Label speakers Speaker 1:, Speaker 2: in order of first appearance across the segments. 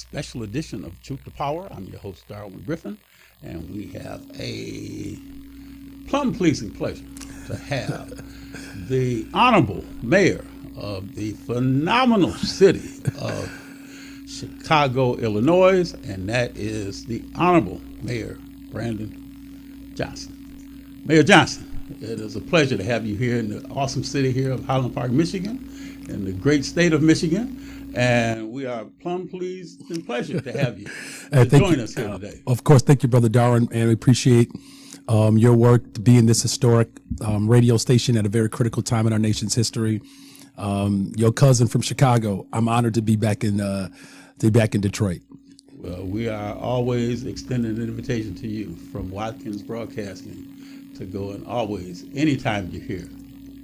Speaker 1: special edition of Truth to Power. I'm your host, Darwin Griffin, and we have a plum-pleasing pleasure to have the Honorable Mayor of the phenomenal city of Chicago, Illinois, and that is the Honorable Mayor Brandon Johnson. Mayor Johnson, it is a pleasure to have you here in the awesome city here of Highland Park, Michigan, in the great state of Michigan. And we are plumb pleased and pleasure to have you join us here today.
Speaker 2: Of course, thank you, Brother Darwin, and we appreciate your work to be in this historic radio station at a very critical time in our nation's history. Your cousin from Chicago, I'm honored to be back in Detroit.
Speaker 1: Well, we are always extending an invitation to you from Watkins Broadcasting to go and always, anytime you're here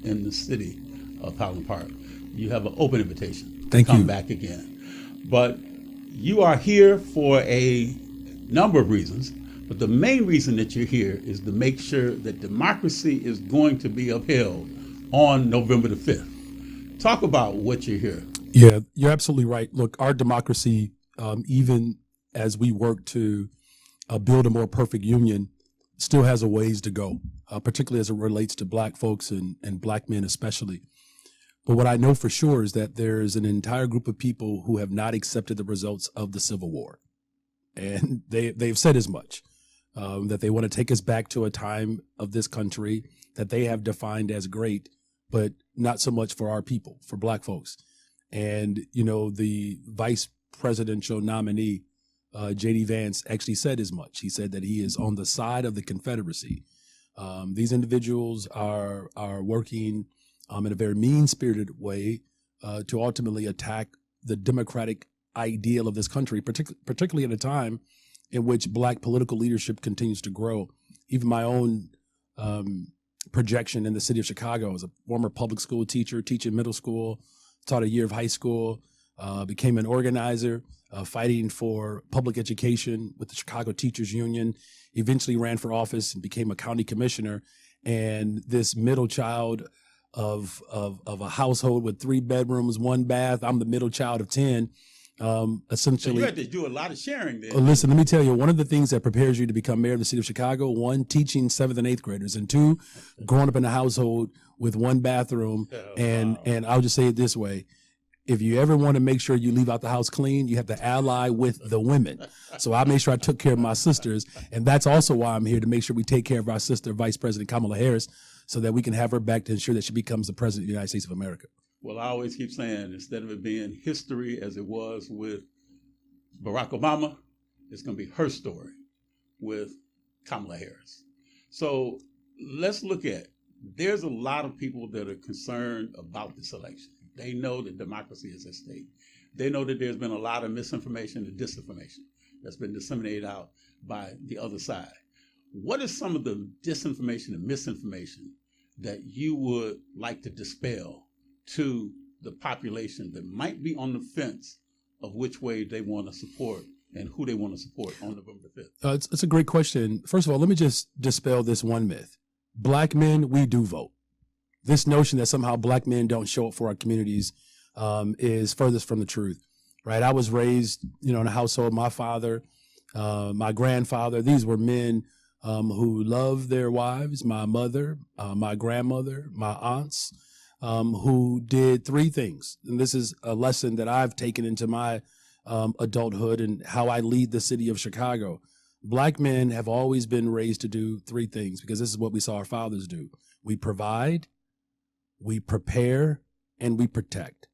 Speaker 1: in the city of Highland Park, you have an open invitation.
Speaker 2: Thank
Speaker 1: come
Speaker 2: you.
Speaker 1: back again. But you are here for a number of reasons, but the main reason that you're here is to make sure that democracy is going to be upheld on November the 5th. Talk about what you're here.
Speaker 2: Yeah, you're absolutely right. Look, our democracy, even as we work to build a more perfect union, still has a ways to go, particularly as it relates to Black folks and Black men especially. But what I know for sure is that there's an entire group of people who have not accepted the results of the Civil War. And they've said as much, that they want to take us back to a time of this country that they have defined as great, but not so much for our people, for Black folks. And, you know, the vice presidential nominee, J.D. Vance, actually said as much. He said that he is on the side of the Confederacy. These individuals are working in a very mean-spirited way to ultimately attack the democratic ideal of this country, particularly at a time in which Black political leadership continues to grow. Even my own projection in the city of Chicago as a former public school teacher, teaching middle school, taught a year of high school, became an organizer, fighting for public education with the Chicago Teachers Union, eventually ran for office and became a county commissioner. And this middle child of a household with 3 bedrooms, 1 bath. I'm the middle child of 10. Essentially,
Speaker 1: so you have to do a lot of sharing there.
Speaker 2: Listen, let me tell you, one of the things that prepares you to become mayor of the city of Chicago, 1, teaching 7th and 8th graders, and 2, growing up in a household with 1 bathroom. And I'll just say it this way. If you ever want to make sure you leave out the house clean, you have to ally with the women. So I made sure I took care of my sisters. And that's also why I'm here, to make sure we take care of our sister, Vice President Kamala Harris, so that we can have her back to ensure that she becomes the president of the United States of America.
Speaker 1: Well, I always keep saying, instead of it being history as it was with Barack Obama, it's going to be her story with Kamala Harris. So let's look at, there's a lot of people that are concerned about this election. They know that democracy is at stake. They know that there's been a lot of misinformation and disinformation that's been disseminated out by the other side. What is some of the disinformation and misinformation that you would like to dispel to the population that might be on the fence of which way they want to support and who they want to support on November 5th?
Speaker 2: It's a great question. First of all, let me just dispel this one myth. Black men, we do vote. This notion that somehow Black men don't show up for our communities is furthest from the truth, right? I was raised, in a household, my father, my grandfather, these were men who loved their wives, my mother, my grandmother, my aunts, who did 3 things. And this is a lesson that I've taken into my adulthood and how I lead the city of Chicago. Black men have always been raised to do 3 things, because this is what we saw our fathers do. We provide, we prepare, and we protect.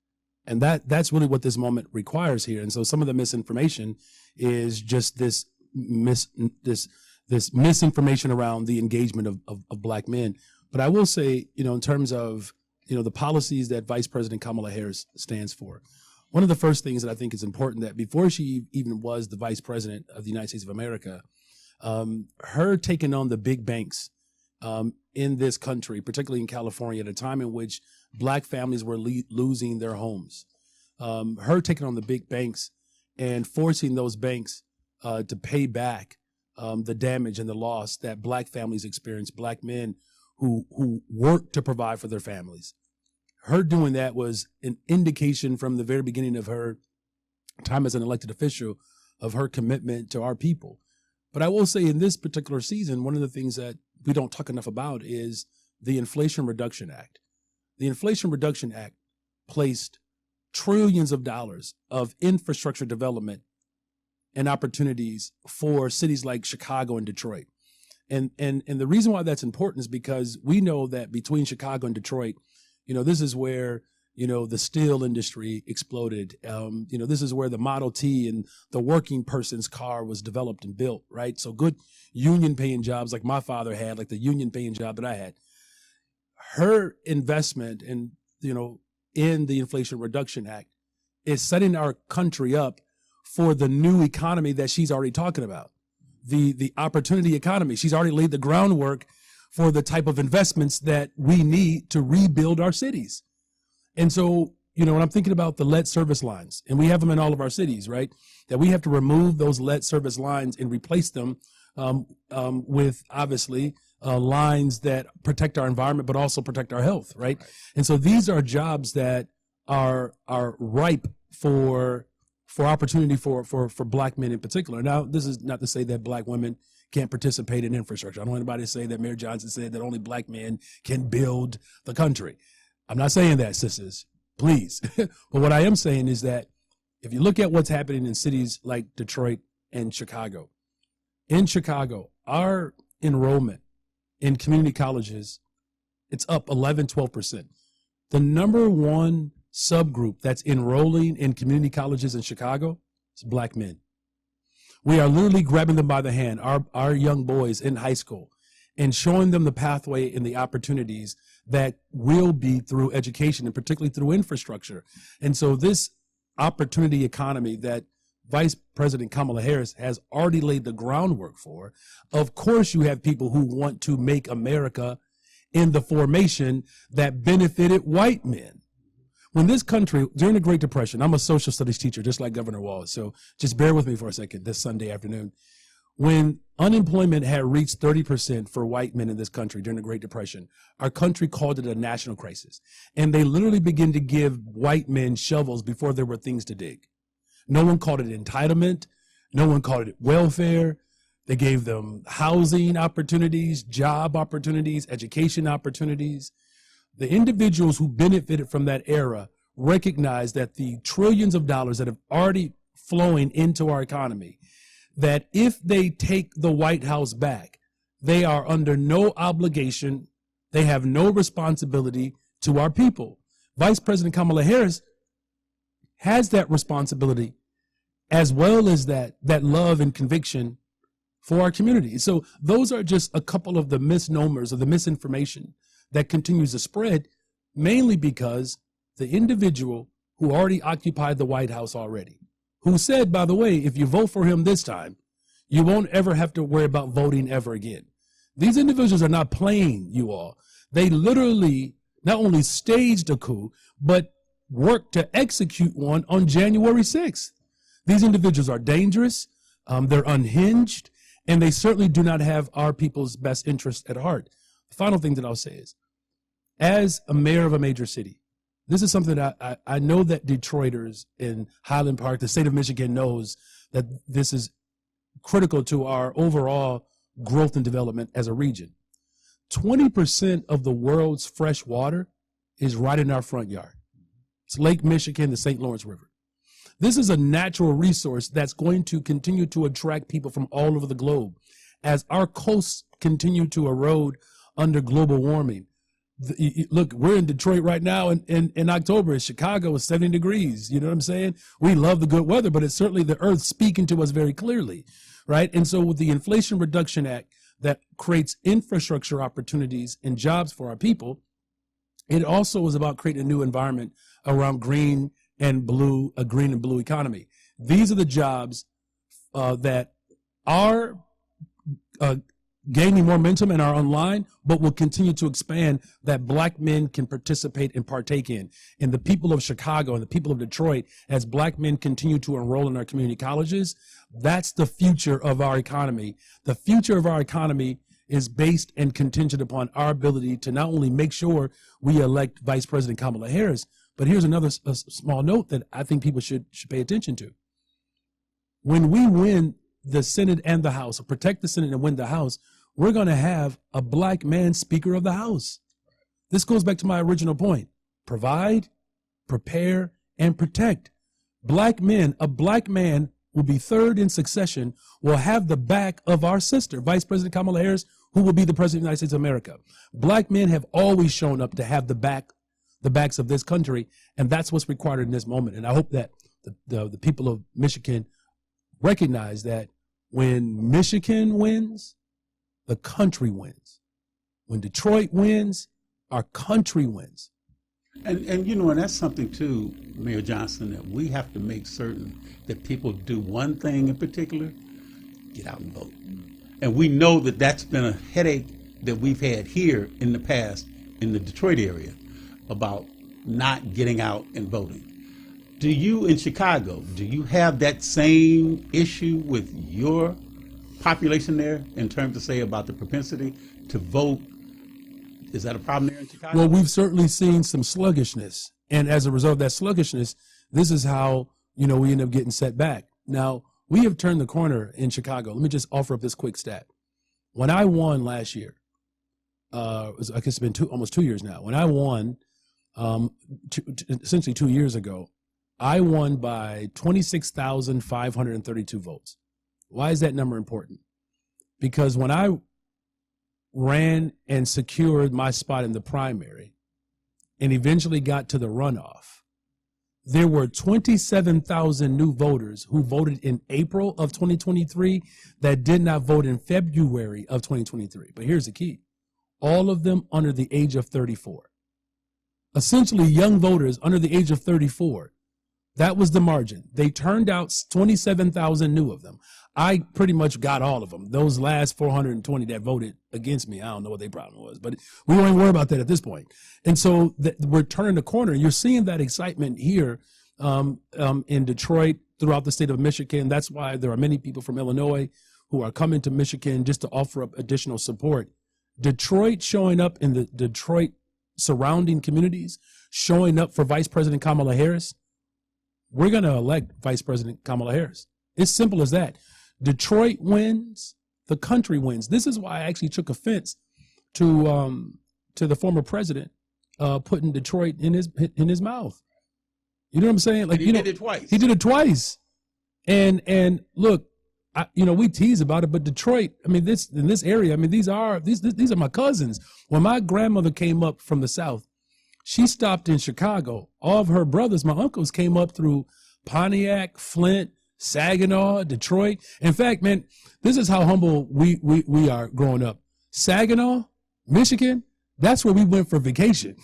Speaker 2: And that's really what this moment requires here. And so some of the misinformation is just this misinformation around the engagement of Black men. But I will say, in terms of, the policies that Vice President Kamala Harris stands for, one of the first things that I think is important, that before she even was the Vice President of the United States of America, her taking on the big banks in this country, particularly in California, at a time in which Black families were losing their homes, her taking on the big banks and forcing those banks to pay back the damage and the loss that Black families experienced, Black men who worked to provide for their families. Her doing that was an indication from the very beginning of her time as an elected official, of her commitment to our people. But I will say in this particular season, one of the things that we don't talk enough about is the Inflation Reduction Act. The Inflation Reduction Act placed trillions of dollars of infrastructure development and opportunities for cities like Chicago and Detroit. And the reason why that's important is because we know that between Chicago and Detroit, this is where, the steel industry exploded. This is where the Model T and the working person's car was developed and built, right? So good union paying jobs like my father had, like the union paying job that I had. Her investment in the Inflation Reduction Act is setting our country up for the new economy that she's already talking about, the opportunity economy. She's already laid the groundwork for the type of investments that we need to rebuild our cities. And so, when I'm thinking about the lead service lines, and we have them in all of our cities, right, that we have to remove those lead service lines and replace them with, obviously, lines that protect our environment, but also protect our health, right? And so these are jobs that are ripe for opportunity for Black men in particular. Now, this is not to say that Black women can't participate in infrastructure. I don't want anybody to say that Mayor Johnson said that only Black men can build the country. I'm not saying that, sisters, please. But what I am saying is that if you look at what's happening in cities like Detroit and Chicago, in Chicago, our enrollment in community colleges, it's up 11, 12%. The number one subgroup that's enrolling in community colleges in Chicago is Black men. We are literally grabbing them by the hand, our young boys in high school, and showing them the pathway and the opportunities that will be through education and particularly through infrastructure. And so this opportunity economy that Vice President Kamala Harris has already laid the groundwork for, of course you have people who want to make America in the formation that benefited white men. When this country, during the Great Depression, I'm a social studies teacher, just like Governor Wallace, so just bear with me for a second this Sunday afternoon. When unemployment had reached 30% for white men in this country during the Great Depression, our country called it a national crisis. And they literally began to give white men shovels before there were things to dig. No one called it entitlement. No one called it welfare. They gave them housing opportunities, job opportunities, education opportunities. The individuals who benefited from that era recognized that the trillions of dollars that have already flowing into our economy, that if they take the White House back, they are under no obligation, they have no responsibility to our people. Vice President Kamala Harris has that responsibility, as well as that love and conviction for our community. So those are just a couple of the misnomers or the misinformation that continues to spread, mainly because the individual who already occupied the White House already, who said, by the way, if you vote for him this time, you won't ever have to worry about voting ever again. These individuals are not playing, you all. They literally not only staged a coup, but worked to execute one on January 6th. These individuals are dangerous, they're unhinged, and they certainly do not have our people's best interest at heart. The final thing that I'll say is, as a mayor of a major city, this is something that I know that Detroiters in Highland Park, the state of Michigan, knows that this is critical to our overall growth and development as a region. 20% of the world's fresh water is right in our front yard. It's Lake Michigan, the St. Lawrence River. This is a natural resource that's going to continue to attract people from all over the globe. As our coasts continue to erode under global warming, look, we're in Detroit right now in October. Chicago is 70 degrees. You know what I'm saying? We love the good weather, but it's certainly the earth speaking to us very clearly, right? And so with the Inflation Reduction Act that creates infrastructure opportunities and jobs for our people, it also is about creating a new environment around a green and blue economy. These are the jobs that are gaining momentum and are online, but will continue to expand, that Black men can participate and partake in. And the people of Chicago and the people of Detroit, as Black men continue to enroll in our community colleges, that's the future of our economy. The future of our economy is based and contingent upon our ability to not only make sure we elect Vice President Kamala Harris, but here's another small note that I think people should pay attention to. when we win the Senate and the House, or protect the Senate and win the House, we're going to have a black man Speaker of the House. This goes back to my original point. Provide, prepare, and protect. Black men, a black man will be third in succession, will have the back of our sister, Vice President Kamala Harris, who will be the President of the United States of America. Black men have always shown up to have the backs of this country, and that's what's required in this moment. And I hope that the people of Michigan recognize that when Michigan wins, the country wins. When Detroit wins, our country wins.
Speaker 1: And you know, and that's something too, Mayor Johnson, that we have to make certain that people do one thing in particular: get out and vote. And we know that that's been a headache that we've had here in the past in the Detroit area about not getting out and voting. Do you in Chicago, do you have that same issue with your population there in terms of, say, about the propensity to vote? Is that a problem there in Chicago?
Speaker 2: Well, we've certainly seen some sluggishness. And as a result of that sluggishness, this is how, we end up getting set back. Now, we have turned the corner in Chicago. Let me just offer up this quick stat. When I won last year, I guess it's been almost 2 years now. When I won, essentially 2 years ago, I won by 26,532 votes. Why is that number important? Because when I ran and secured my spot in the primary and eventually got to the runoff, there were 27,000 new voters who voted in April of 2023 that did not vote in February of 2023. But here's the key. All of them under the age of 34. Essentially, young voters under the age of 34. That was the margin. They turned out 27,000 new of them. I pretty much got all of them. Those last 420 that voted against me, I don't know what their problem was, but we won't even worry about that at this point. And so we're turning the corner. You're seeing that excitement here in Detroit, throughout the state of Michigan. That's why there are many people from Illinois who are coming to Michigan just to offer up additional support. Detroit showing up in the Detroit surrounding communities, showing up for Vice President Kamala Harris. We're going to elect Vice President Kamala Harris. It's simple as that. Detroit wins, the country wins. This is why I actually took offense to the former president putting Detroit in his mouth. You know what I'm saying?
Speaker 1: Like, he did it twice.
Speaker 2: He did it twice. And look, we tease about it, but Detroit, in this area, these are my cousins. When my grandmother came up from the South, she stopped in Chicago. All of her brothers, my uncles, came up through Pontiac, Flint, Saginaw, Detroit. In fact, man, this is how humble we are growing up. Saginaw, Michigan, that's where we went for vacation.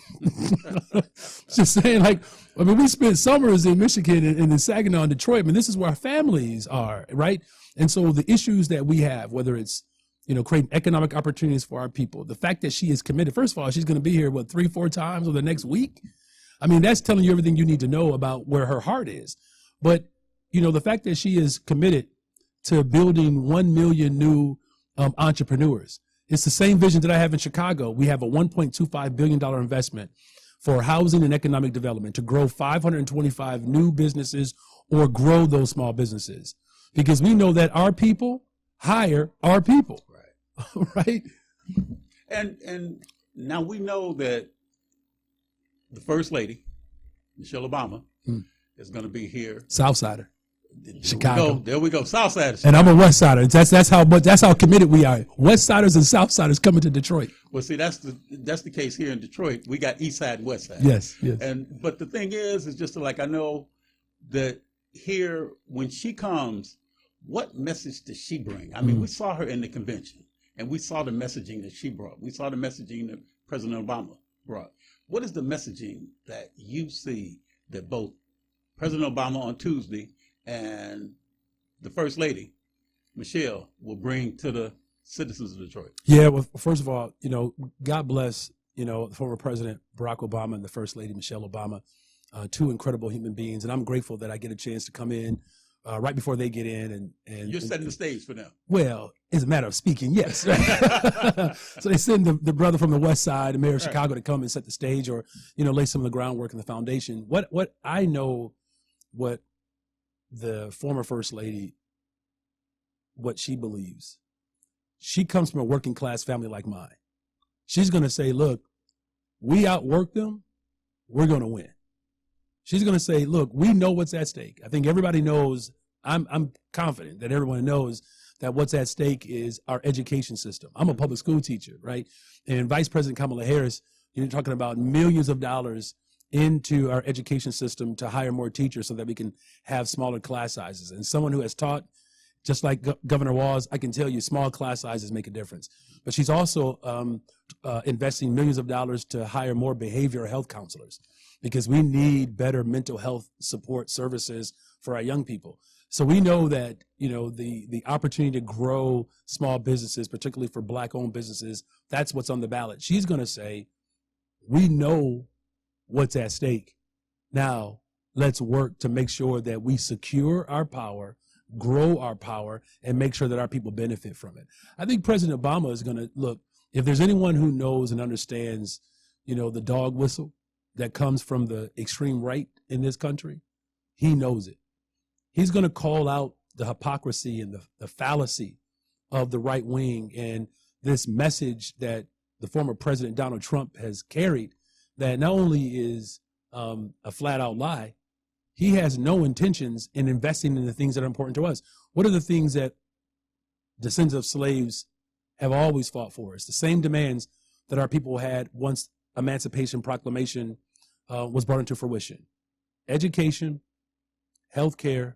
Speaker 2: Just saying, we spent summers in Michigan and in Saginaw and Detroit. This is where our families are, right? And so the issues that we have, whether it's, creating economic opportunities for our people, the fact that she is committed, first of all, she's going to be here, 3-4 times over the next week. That's telling you everything you need to know about where her heart is. But, the fact that she is committed to building 1 million new entrepreneurs, it's the same vision that I have in Chicago. We have a $1.25 billion investment for housing and economic development to grow 525 new businesses or grow those small businesses. Because we know that our people hire our people. Right.
Speaker 1: And now we know that the First Lady, Michelle Obama, is going to be here.
Speaker 2: Southsider. Chicago.
Speaker 1: There we go. Southsider.
Speaker 2: And I'm a Westsider. That's how committed we are. Westsiders and Southsiders coming to Detroit.
Speaker 1: Well, see, that's the case here in Detroit. We got East Side and West Side.
Speaker 2: Yes.
Speaker 1: But the thing is just I know that here when she comes, what message does she bring? We saw her in the convention. And we saw the messaging that she brought. We saw the messaging that President Obama brought. What is the messaging that you see that both President Obama on Tuesday and the First Lady, Michelle, will bring to the citizens of Detroit?
Speaker 2: Yeah, well, first of all, God bless, the former President Barack Obama and the First Lady, Michelle Obama, two incredible human beings. And I'm grateful that I get a chance to come in right before they get in, and
Speaker 1: you're setting the stage for them.
Speaker 2: Well, it's a matter of speaking, yes. So they send the brother from the West Side, the mayor of Chicago, to come and set the stage, or lay some of the groundwork and the foundation. What I know, what the former First Lady what she believes. She comes from a working class family like mine. She's going to say, look, we outwork them, we're going to win. She's going to say, look, we know what's at stake. I think everybody knows, I'm confident that everyone knows that what's at stake is our education system. I'm a public school teacher, right? And Vice President Kamala Harris, you're talking about millions of dollars into our education system to hire more teachers so that we can have smaller class sizes. And someone who has taught, just like Governor Walz, I can tell you small class sizes make a difference. But she's also investing millions of dollars to hire more behavioral health counselors, because we need better mental health support services for our young people. So we know that, the opportunity to grow small businesses, particularly for Black-owned businesses, that's what's on the ballot. She's going to say, we know what's at stake. Now, let's work to make sure that we secure our power, grow our power, and make sure that our people benefit from it. I think President Obama is going to look, if there's anyone who knows and understands, the dog whistle that comes from the extreme right in this country, he knows it. He's going to call out the hypocrisy and the fallacy of the right wing and this message that the former President Donald Trump has carried, that not only is a flat out lie, he has no intentions in investing in the things that are important to us. What are the things that descendants of slaves have always fought for? It's the same demands that our people had once Emancipation Proclamation was brought into fruition: education, healthcare,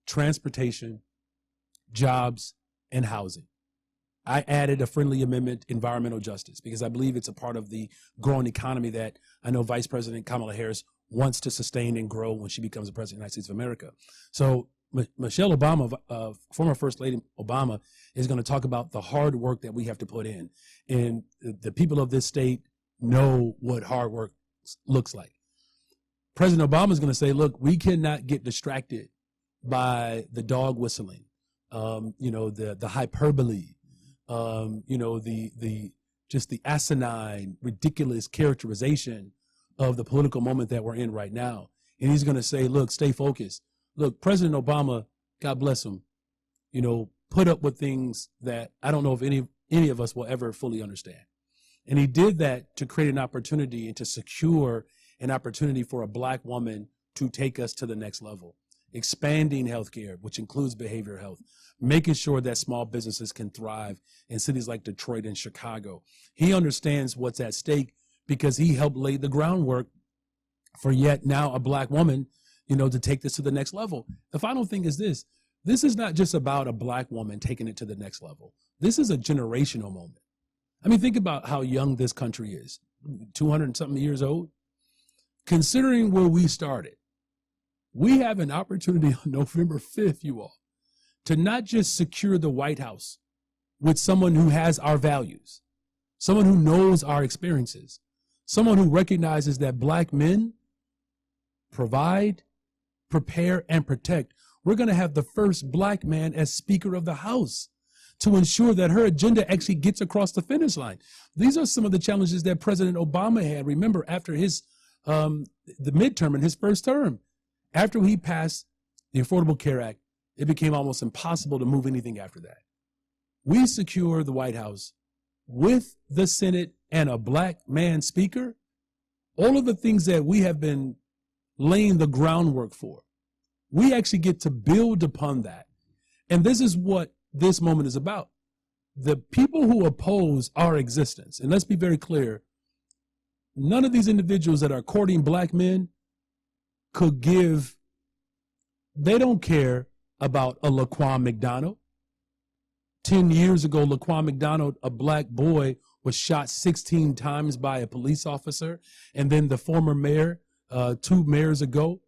Speaker 2: transportation, jobs, and housing. I added a friendly amendment, environmental justice, because I believe it's a part of the growing economy that I know Vice President Kamala Harris wants to sustain and grow when she becomes the President of the United States of America. So Michelle Obama, former First Lady Obama, is going to talk about the hard work that we have to put in. And the people of this state know what hard work looks like. President Obama is going to say, look, we cannot get distracted by the dog whistling, the hyperbole, just the asinine, ridiculous characterization of the political moment that we're in right now. And he's going to say, look, stay focused. Look, President Obama, God bless him, put up with things that I don't know if any of us will ever fully understand. And he did that to create an opportunity and to secure an opportunity for a Black woman to take us to the next level. Expanding healthcare, which includes behavioral health, making sure that small businesses can thrive in cities like Detroit and Chicago. He understands what's at stake because he helped lay the groundwork for yet now a Black woman, to take this to the next level. The final thing is this. This is not just about a Black woman taking it to the next level. This is a generational moment. I mean, think about how young this country is, 200 and something years old. Considering where we started, we have an opportunity on November 5th, you all, to not just secure the White House with someone who has our values, someone who knows our experiences, someone who recognizes that Black men provide, prepare, and protect. We're going to have the first Black man as Speaker of the House to ensure that her agenda actually gets across the finish line. These are some of the challenges that President Obama had. Remember, after his the midterm in his first term, after he passed the Affordable Care Act, it became almost impossible to move anything after that. We secure the White House with the Senate and a Black man speaker. All of the things that we have been laying the groundwork for, we actually get to build upon that. And this is what this moment is about. The people who oppose our existence, and let's be very clear, none of these individuals that are courting Black men could give, they don't care about a Laquan McDonald. 10 years ago, Laquan McDonald, a Black boy, was shot 16 times by a police officer. And then the former mayor, 2 mayors ago,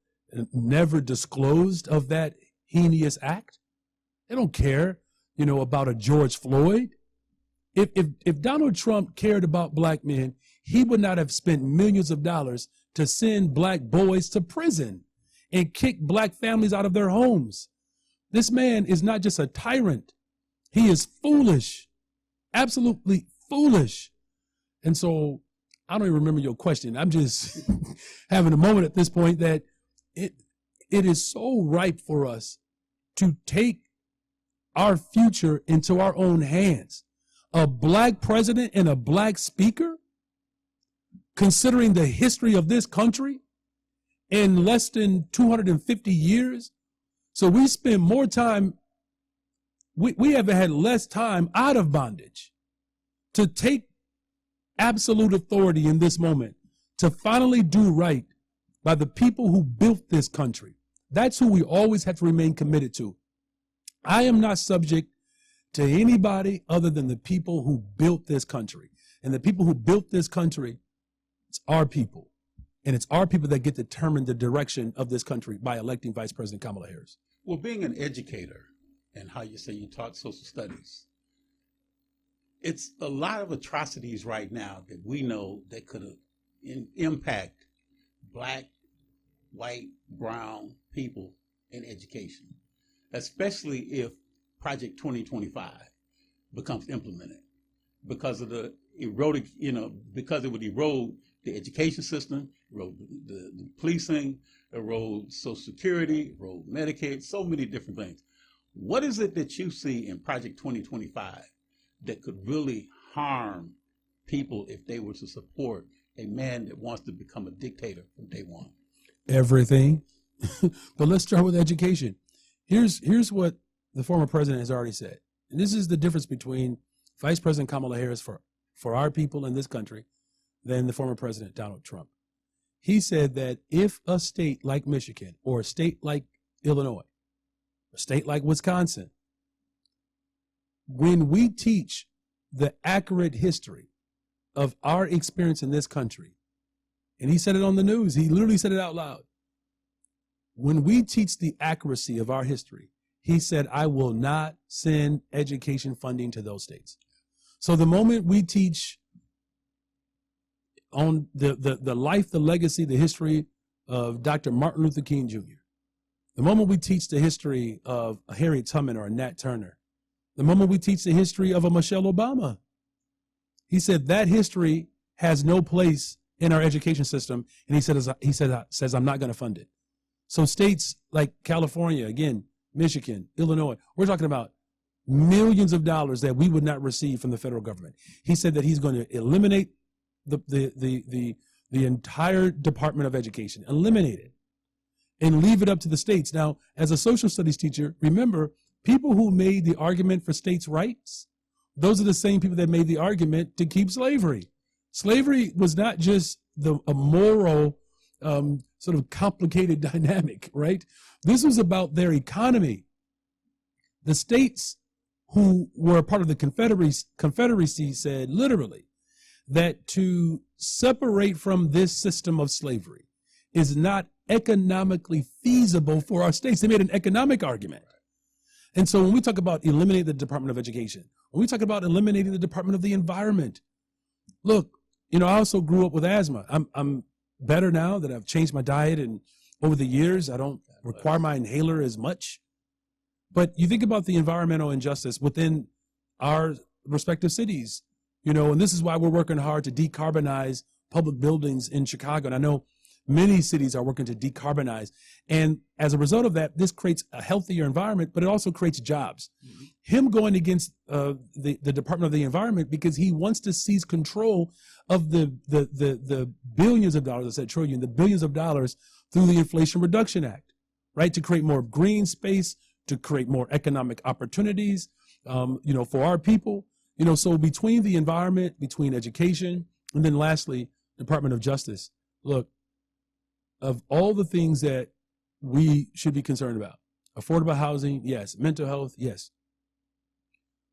Speaker 2: never disclosed of that heinous act. They don't care, about a George Floyd. If Donald Trump cared about Black men, he would not have spent millions of dollars to send Black boys to prison and kick Black families out of their homes. This man is not just a tyrant. He is foolish, absolutely foolish. And so I don't even remember your question. I'm just having a moment at this point that it is so ripe for us to take our future into our own hands. A black president and a black speaker, considering the history of this country in less than 250 years. So we spend more time, we have had less time out of bondage to take absolute authority in this moment, to finally do right by the people who built this country. That's who we always have to remain committed to. I am not subject to anybody other than the people who built this country. And the people who built this country, it's our people. And it's our people that get to determine the direction of this country by electing Vice President Kamala Harris.
Speaker 1: Well, being an educator and how you say you taught social studies, it's a lot of atrocities right now that we know that could impact black, white, brown people in education, especially if Project 2025 becomes implemented, because of the eroding, because it would erode the education system, erode the policing, erode Social Security, erode Medicaid, so many different things. What is it that you see in Project 2025 that could really harm people if they were to support a man that wants to become a dictator from day one?
Speaker 2: Everything. But let's start with education. Here's what the former president has already said. And this is the difference between Vice President Kamala Harris for our people in this country than the former president, Donald Trump. He said that if a state like Michigan or a state like Illinois, a state like Wisconsin, when we teach the accurate history of our experience in this country, and he said it on the news, he literally said it out loud. When we teach the accuracy of our history, he said, I will not send education funding to those states. So the moment we teach on the life, the legacy, the history of Dr. Martin Luther King Jr., the moment we teach the history of a Harriet Tubman or a Nat Turner, the moment we teach the history of a Michelle Obama, he said that history has no place in our education system, and he says I'm not going to fund it. So states like California, again, Michigan, Illinois, we're talking about millions of dollars that we would not receive from the federal government. He said that he's going to eliminate the entire Department of Education, eliminate it, and leave it up to the states. Now, as a social studies teacher, remember, people who made the argument for states' rights, those are the same people that made the argument to keep slavery. Slavery was not just a moral, sort of complicated dynamic, right? This was about their economy. The states who were a part of the Confederacy said literally that to separate from this system of slavery is not economically feasible for our states. They made an economic argument. And so when we talk about eliminating the Department of Education, when we talk about eliminating the Department of the Environment, look, I also grew up with asthma. I'm better now that I've changed my diet, and over the years, I don't require my inhaler as much. But you think about the environmental injustice within our respective cities, and this is why we're working hard to decarbonize public buildings in Chicago. And I know many cities are working to decarbonize. And as a result of that, this creates a healthier environment, but it also creates jobs. Mm-hmm. Him going against the Department of the Environment because he wants to seize control of the billions of dollars, I said trillion, the billions of dollars through the Inflation Reduction Act, right? To create more green space, to create more economic opportunities, for our people. So between the environment, between education, and then lastly, Department of Justice, look, of all the things that we should be concerned about, affordable housing, yes. Mental health, yes.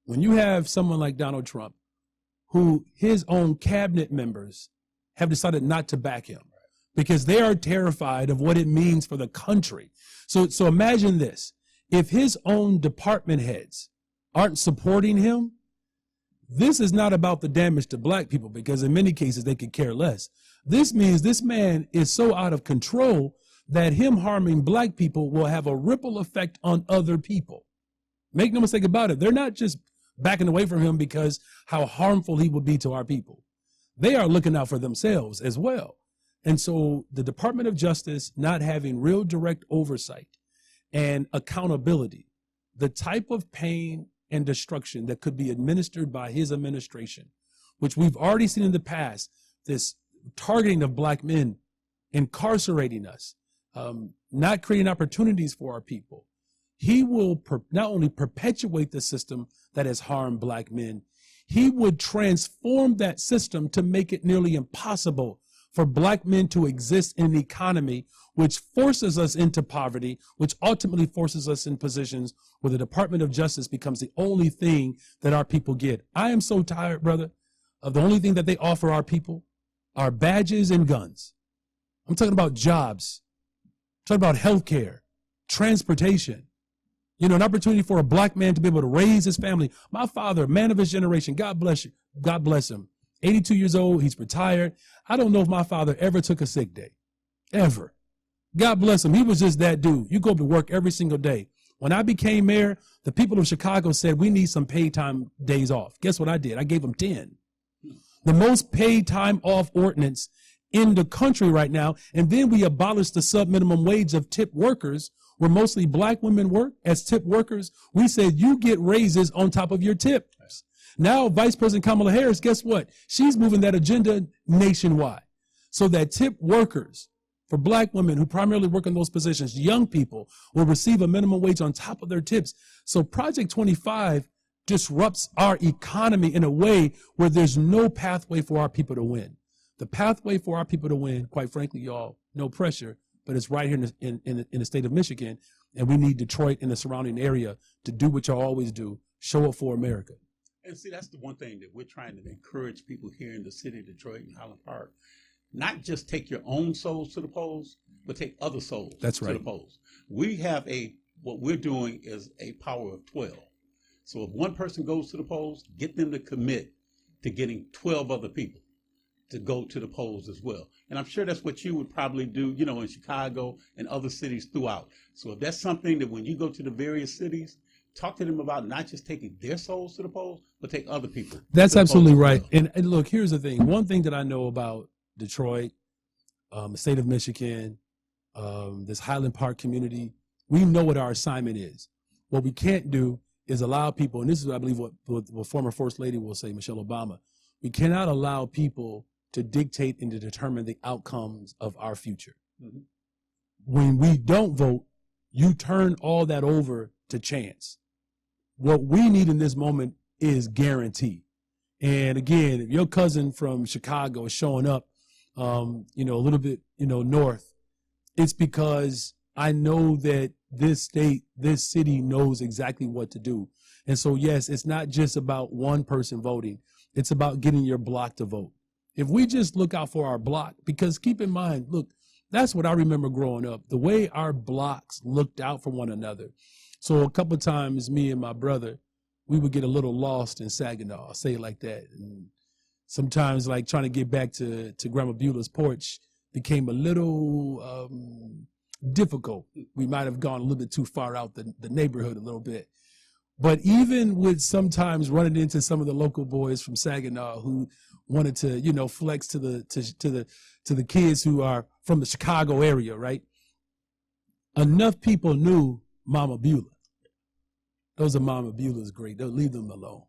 Speaker 2: When you have someone like Donald Trump, who his own cabinet members have decided not to back him because they are terrified of what it means for the country. So imagine this. If his own department heads aren't supporting him, this is not about the damage to black people, because in many cases they could care less. This means this man is so out of control that him harming black people will have a ripple effect on other people. Make no mistake about it. They're not just backing away from him because how harmful he would be to our people. They are looking out for themselves as well. And so the Department of Justice not having real direct oversight and accountability, the type of pain and destruction that could be administered by his administration, which we've already seen in the past, this targeting of black men, incarcerating us, not creating opportunities for our people, he will not only perpetuate the system that has harmed black men, he would transform that system to make it nearly impossible for black men to exist in an economy which forces us into poverty, which ultimately forces us in positions where the Department of Justice becomes the only thing that our people get. I am so tired, brother, of the only thing that they offer our people are badges and guns. I'm talking about jobs, I'm talking about healthcare, transportation, an opportunity for a black man to be able to raise his family. My father, man of his generation, God bless you, God bless him. 82 years old, he's retired. I don't know if my father ever took a sick day, ever. God bless him. He was just that dude. You go to work every single day. When I became mayor, the people of Chicago said, we need some paid time days off. Guess what I did? I gave them 10. The most paid time off ordinance in the country right now. And then we abolished the sub-minimum wage of tip workers, where mostly black women work as tip workers. We said, you get raises on top of your tips. Now, Vice President Kamala Harris, guess what? She's moving that agenda nationwide so that tip workers for black women who primarily work in those positions, young people, will receive a minimum wage on top of their tips. So Project 25 disrupts our economy in a way where there's no pathway for our people to win. The pathway for our people to win, quite frankly, y'all, no pressure, but it's right here in the state of Michigan. And we need Detroit and the surrounding area to do what y'all always do, show up for America.
Speaker 1: And see, that's the one thing that we're trying to encourage people here in the city of Detroit and Highland Park. Not just take your own souls to the polls, but take other souls to the polls. We have what we're doing is a power of 12. So if one person goes to the polls, get them to commit to getting 12 other people to go to the polls as well. And I'm sure that's what you would probably do, in Chicago and other cities throughout. So if that's something that when you go to the various cities, talk to them about not just taking their souls to the polls, but take other people.
Speaker 2: That's absolutely right. And look, here's the thing. One thing that I know about Detroit, the state of Michigan, this Highland Park community, we know what our assignment is. What we can't do is allow people, and this is, I believe, what former First Lady will say, Michelle Obama, we cannot allow people to dictate and to determine the outcomes of our future. Mm-hmm. When we don't vote, you turn all that over to chance. What we need in this moment is guarantee. And again, if your cousin from Chicago is showing up, a little bit, north, it's because I know that this state, this city knows exactly what to do. And so, yes, it's not just about one person voting. It's about getting your block to vote. If we just look out for our block, because keep in mind, look, that's what I remember growing up, the way our blocks looked out for one another. So a couple of times, me and my brother, we would get a little lost in Saginaw, I'll say it like that. And sometimes, like, trying to get back to Grandma Beulah's porch became a little difficult. We might have gone a little bit too far out the neighborhood a little bit. But even with sometimes running into some of the local boys from Saginaw who wanted to, flex to the kids who are from the Chicago area, right? Enough people knew Mama Beulah. Those are Mama Beulah's great. They'll leave them alone.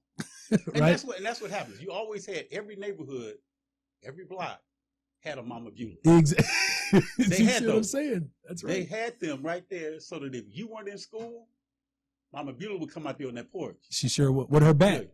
Speaker 2: Right?
Speaker 1: And that's what happens. You always had every neighborhood, every block had a Mama Beulah.
Speaker 2: Exactly.
Speaker 1: They had those.
Speaker 2: What I'm saying. That's right.
Speaker 1: They had them right there so that if you weren't in school, Mama Beulah would come out there on that porch.
Speaker 2: She sure would. With her back.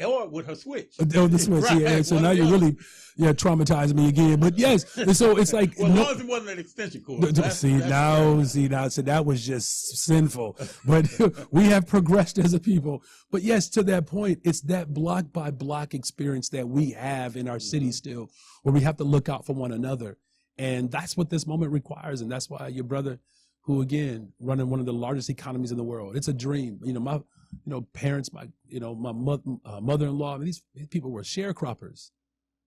Speaker 1: Or with her switch.
Speaker 2: Oh, the switch, right. Yeah. So now you're really traumatizing me again. But yes, so it's like.
Speaker 1: Well, as long as it wasn't an extension cord.
Speaker 2: So that was just sinful. But we have progressed as a people. But yes, to that point, it's that block by block experience that we have in our city still, where we have to look out for one another. And that's what this moment requires. And that's why your brother, who again, running one of the largest economies in the world, it's a dream. My parents, my mother-in-law, I mean, these people were sharecroppers,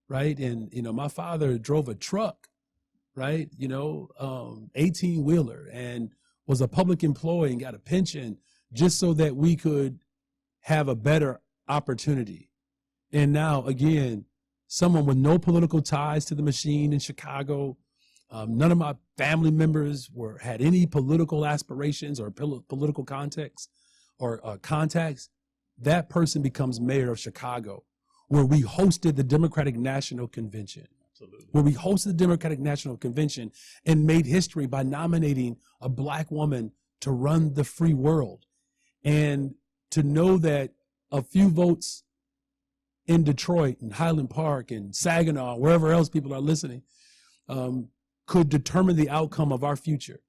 Speaker 2: right? And, my father drove a truck, right? 18-wheeler, and was a public employee and got a pension just so that we could have a better opportunity. And now, again, someone with no political ties to the machine in Chicago. None of my family members had any political aspirations or political context. or contacts, that person becomes mayor of Chicago, where we hosted the Democratic National Convention.
Speaker 1: Absolutely.
Speaker 2: Where we hosted the Democratic National Convention and made history by nominating a black woman to run the free world. And to know that a few votes in Detroit and Highland Park and Saginaw, wherever else people are listening, could determine the outcome of our future.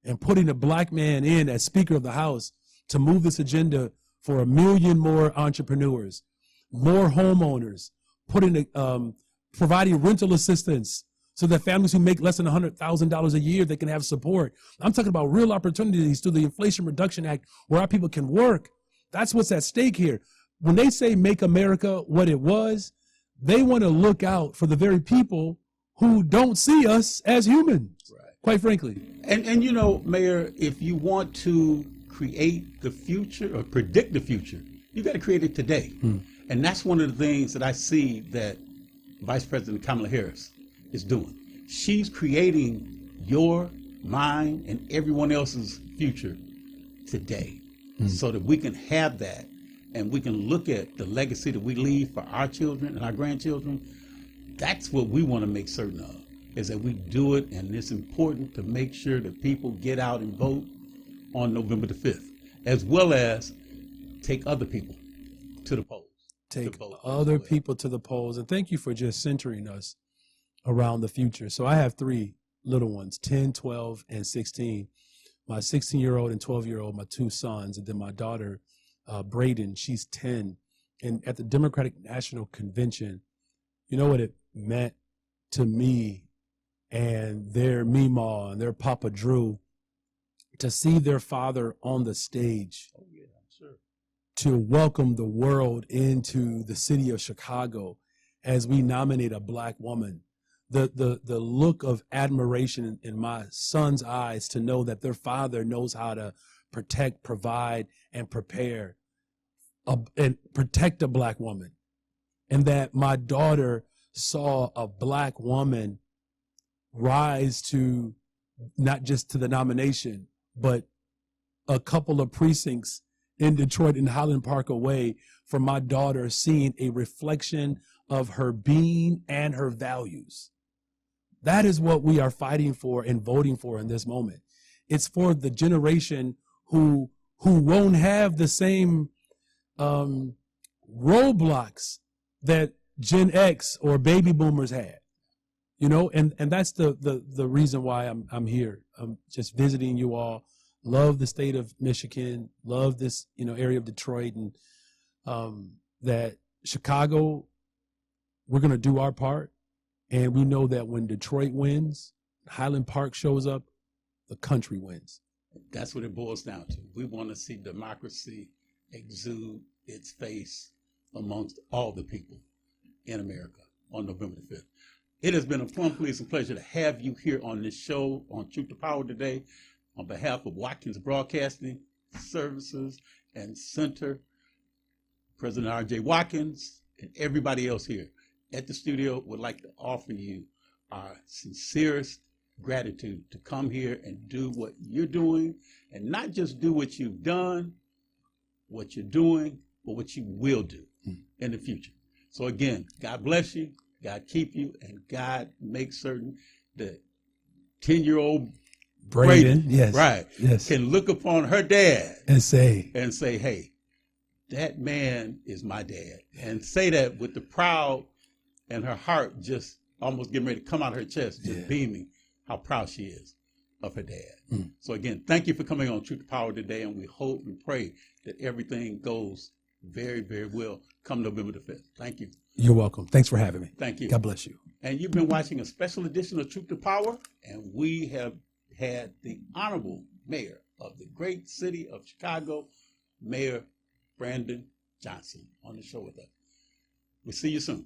Speaker 2: And putting a black man in as Speaker of the House to move this agenda for 1 million more entrepreneurs, more homeowners, providing rental assistance so that families who make less than $100,000 a year, they can have support. I'm talking about real opportunities through the Inflation Reduction Act where our people can work. That's what's at stake here. When they say make America what it was, they want to look out for the very people who don't see us as humans, right, quite frankly.
Speaker 1: And you know, Mayor, if you want to create the future or predict the future, you got to create it today. And that's one of the things that I see that Vice President Kamala Harris is doing. She's creating your, mine, and everyone else's future today so that we can have that and we can look at the legacy that we leave for our children and our grandchildren. That's what we want to make certain of, is that we do it, and it's important to make sure that people get out and vote on November the 5th, as well as take other people to the polls.
Speaker 2: Take other people to the polls. And thank you for just centering us around the future. So I have 3 little ones, 10, 12, and 16. My 16-year-old and 12-year-old, my 2 sons, and then my daughter, Brayden, she's 10. And at the Democratic National Convention, you know what it meant to me and their Meemaw and their Papa Drew to see their father on the stage.
Speaker 1: Oh, yeah, sure.
Speaker 2: To welcome the world into the city of Chicago as we nominate a black woman. The look of admiration in my son's eyes to know that their father knows how to protect, provide, and prepare and protect a black woman. And that my daughter saw a black woman rise to not just to the nomination, but a couple of precincts in Detroit and Highland Park away from my daughter seeing a reflection of her being and her values. That is what we are fighting for and voting for in this moment. It's for the generation who won't have the same roadblocks that Gen X or baby boomers had. You know, and that's the reason why I'm here. I'm just visiting you all. Love the state of Michigan, love this, area of Detroit, and that Chicago, we're going to do our part. And we know that when Detroit wins, Highland Park shows up, the country wins.
Speaker 1: That's what it boils down to. We want to see democracy exude its face amongst all the people in America on November the 5th. It has been a fun, pleasing pleasure to have you here on this show on Truth to Power today. On behalf of Watkins Broadcasting Services and Center, President R.J. Watkins, and everybody else here at the studio would like to offer you our sincerest gratitude to come here and do what you're doing, and not just do what you've done, what you're doing, but what you will do in the future. So again, God bless you, God keep you, and God make certain that 10-year-old
Speaker 2: Brayden, yes,
Speaker 1: right,
Speaker 2: yes,
Speaker 1: can look upon her dad
Speaker 2: and say,
Speaker 1: hey, that man is my dad. And say that with the proud and her heart just almost getting ready to come out of her chest, just beaming how proud she is of her dad. So again, thank you for coming on Truth to Power today, and we hope and pray that everything goes very, very well come November the 5th. Thank you.
Speaker 2: You're welcome. Thanks for having me.
Speaker 1: Thank you.
Speaker 2: God bless you.
Speaker 1: And you've been watching a special edition of Truth to Power, and we have had the Honorable Mayor of the great city of Chicago, Mayor Brandon Johnson, on the show with us. We'll see you soon.